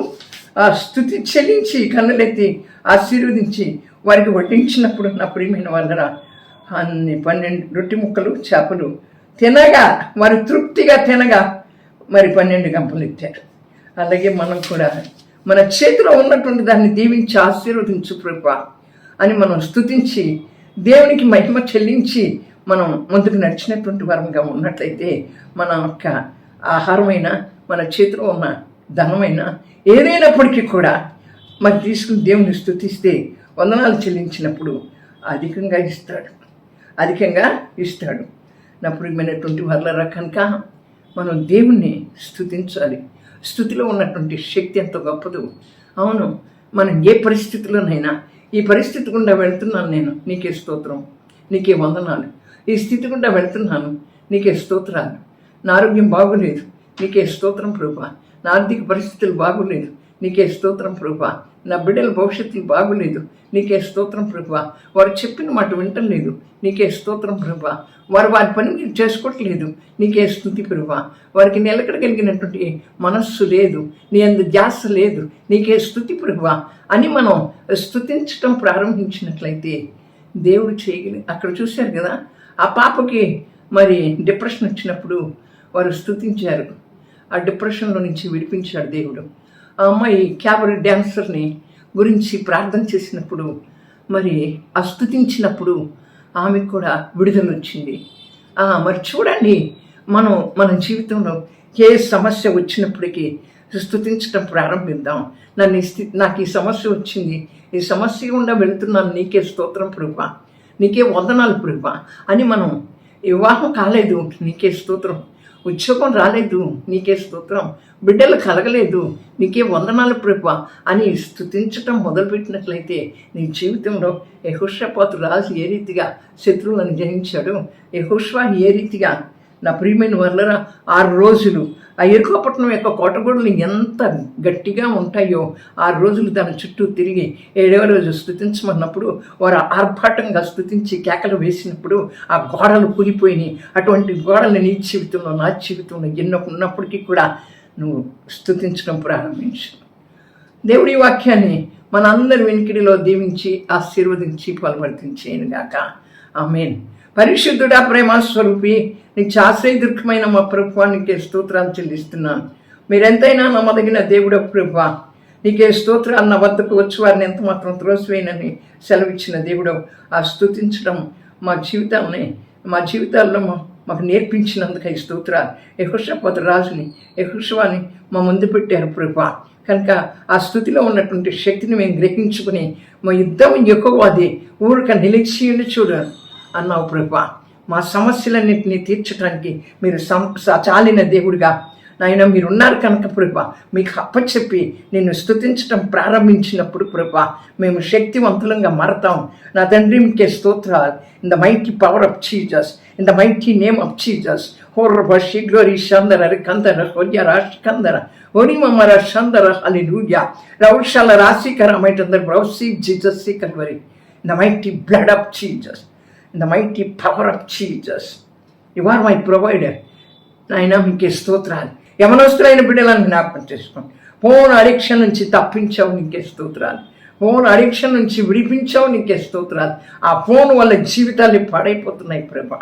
ఆ స్తుతి చెల్లించి కన్నులెత్తి ఆశీర్వదించి వారికి వడ్డించినప్పుడు నా ప్రియమైన వాళ్ళరా అన్ని 12 రొట్టె ముక్కలు చేపలు తినగా, వారు తృప్తిగా తినగా మరి 12 గంపలు ఎత్తారు. అలాగే మనం కూడా మన చేతిలో ఉన్నటువంటి దాన్ని దీవించి ఆశీర్వదించు ప్రభువా అని మనం స్తుతించి దేవునికి మహిమ చెల్లించి మనం ముందుకు నడిచినటువంటి వరంగా ఉన్నట్లయితే మన యొక్క ఆహారమైన, మన చేతిలో ఉన్న ధనమైన ఏదైనప్పటికీ కూడా మరి తీసుకుని దేవుని స్తుతిస్తే, వందనాలు చెల్లించినప్పుడు అధికంగా ఇస్తాడు. నా ప్రియమైనటువంటి వాళ్ళ కనుక మనం దేవుణ్ణి స్తుతించాలి. స్థుతిలో ఉన్నటువంటి శక్తి ఎంతో గొప్పదు. అవును, మనం ఏ పరిస్థితిలోనైనా, ఈ పరిస్థితి గుండా వెళ్తున్నాను నేను, నీకే స్తోత్రం, నీకే వందనాలు. ఈ స్థితి గుండా వెళ్తున్నాను, నీకే స్తోత్రాలు. నా ఆరోగ్యం బాగోలేదు, నీకే స్తోత్రం ప్రభువా. నా ఆర్థిక పరిస్థితులు బాగోలేదు, నీకే స్తోత్రం ప్రభువా. నా బిడ్డల భవిష్యత్తు బాగోలేదు, నీకే స్తోత్రం ప్రభువా. వారు చెప్పిన మాట వింటలేదు, నీకే స్తోత్రం ప్రభువా. వారు వారి పని చేసుకోవట్లేదు, నీకే స్తుతి ప్రభువా. వారికి నిలకడగలిగినటువంటి మనస్సు లేదు, నీ అందు ధ్యాస లేదు, నీకే స్తుతి ప్రభువా అని మనం స్తుతించటం ప్రారంభించినట్లయితే దేవుడు చేయగలిగి. అక్కడ చూశారు కదా, ఆ పాపకి మరి డిప్రెషన్ వచ్చినప్పుడు వారు స్తుతించారు, ఆ డిప్రెషన్లో నుంచి విడిపించాడు దేవుడు. ఆ అమ్మాయి క్యాబరీ డ్యాన్సర్ని గురించి ప్రార్థన చేసినప్పుడు, మరి ఆ స్తుతించినప్పుడు ఆమెకు కూడా విడుదల వచ్చింది. మరి చూడండి, మన జీవితంలో ఏ సమస్య వచ్చినప్పటికీ స్తుతించడం ప్రారంభిద్దాం. నాకు ఈ సమస్య వచ్చింది, ఈ సమస్య గుండా వెళుతున్నాను, నీకే స్తోత్రం ప్రభువా, నీకే వందనాలు ప్రభువా అని మనం, వివాహం కాలేదు, నీకే స్తోత్రం, ఉద్యోగం రాలేదు, నీకే స్తోత్రం, బిడ్డలు కలగలేదు, నీకే వందనాలు ప్రభువా అని స్తుతించటం మొదలుపెట్టినట్లయితే నీ జీవితంలో యెహోషాపాతు రాజు ఏ రీతిగా శత్రువులను జయించాడు, యెహోషువ ఏ రీతిగా, నా ప్రియమైన వాళ్ళరా 6 రోజులు ఆ యెరికో పట్టణం యొక్క కోటగోడలు ఎంత గట్టిగా ఉంటాయో 6 రోజులు దాని చుట్టూ తిరిగి 7వ రోజు స్తుతించమన్నప్పుడు వారు ఆర్భాటంగా స్తుతించి కేకలు వేసినప్పుడు ఆ గోడలు కూలిపోయినాయి. అటువంటి గోడలు నీ జీవితంలో, నా జీవితంలో ఎన్నో ఉన్నప్పటికీ కూడా నువ్వు స్తుతించడం ప్రారంభించు. దేవుడి వాక్యాన్ని మనందరి వెనుకిడిలో దీవించి ఆశీర్వదించి ఫలవర్తించేయనుగాక. ఆమేన్. పరిశుద్ధుడా, ప్రేమ స్వరూపి, నీకు ఆశ్రయదుర్గమైన మా ప్రభువా, నీకే స్తోత్రాలు చెల్లిస్తున్నాను. మీరెంతైనా నమ్మదగిన దేవుడు ప్రభువా, నీకే స్తోత్రాలు. నా వద్దకు వచ్చి వారిని ఎంత మాత్రం త్రోసివేయనని సెలవిచ్చిన దేవుడు, ఆ స్తుతించడం మా జీవితాల్లో మాకు నేర్పించినందుకై స్తోత్రాలు. యెహోషాపాతు రాజుని, యెహోషువని మా ముందు పెట్టారు ప్రభువా. కనుక ఆ స్థుతిలో ఉన్నటువంటి శక్తిని మేము గ్రహించుకుని మా యుద్ధం యెహోవాదే, ఊరక నిలిచి చూడు అన్నావు ప్రభువా. మా సమస్యలన్నింటినీ తీర్చడానికి మీరు చాలిన దేవుడిగా నాయన మీరున్నారు కనుక ప్రభువా, మీకు అప్పచెప్పి నిన్ను స్తుతించడం ప్రారంభించినప్పుడు ప్రభువా మేము శక్తివంతులంగా మారతాం. నా తండ్రి మీకే స్తోత్రాలు. In the mighty power of Jesus, in the mighty name of Jesus. హోర్రభషి గ్లోరీ షందర కందర హొయ్య రాష్కందర ఒరిమమర షందర హల్లెలూయా రౌషల రాశికర మైటందర్ బ్రౌసి Jesus Calvary. In the mighty blood of Jesus, in the mighty power of Jesus. You are my provider. నాయన మీకే స్తోత్రాలు. యవనస్తులైన బిడ్డలను జ్ఞాపకం చేసుకోండి. పోను అడిక్షన్ నుంచి తప్పించావు, నీకే స్తోత్రాలు. ఫోన్ అడిక్షన్ నుంచి విడిపించావు, నీకే స్తోత్రాలు. ఆ ఫోన్ వల్ల జీవితాలు పాడైపోతున్నాయి ప్రభా.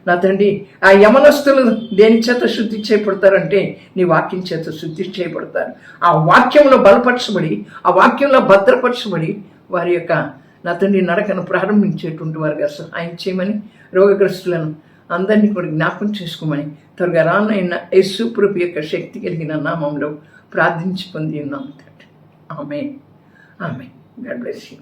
నా తండ్రి, ఆ యమనస్తులు దేని చేత శుద్ధి చేయబడతారంటే నీ వాక్యం చేత శుద్ధి చేయబడతారు. ఆ వాక్యంలో బలపరచబడి, ఆ వాక్యంలో భద్రపరచబడి వారి యొక్క నా తండ్రి నడకను ప్రారంభించేటువంటి వారుగా సహాయం చేయమని, రోగగ్రస్తులను అందరినీ కూడా జ్ఞాపకం చేసుకోమని త్వరగా రానైన యేసు ప్రభు యొక్క శక్తి కలిగిన నామంలో ప్రార్థించి పొంది ఉన్నాము తండ్రి. Amen. Amen. God bless you.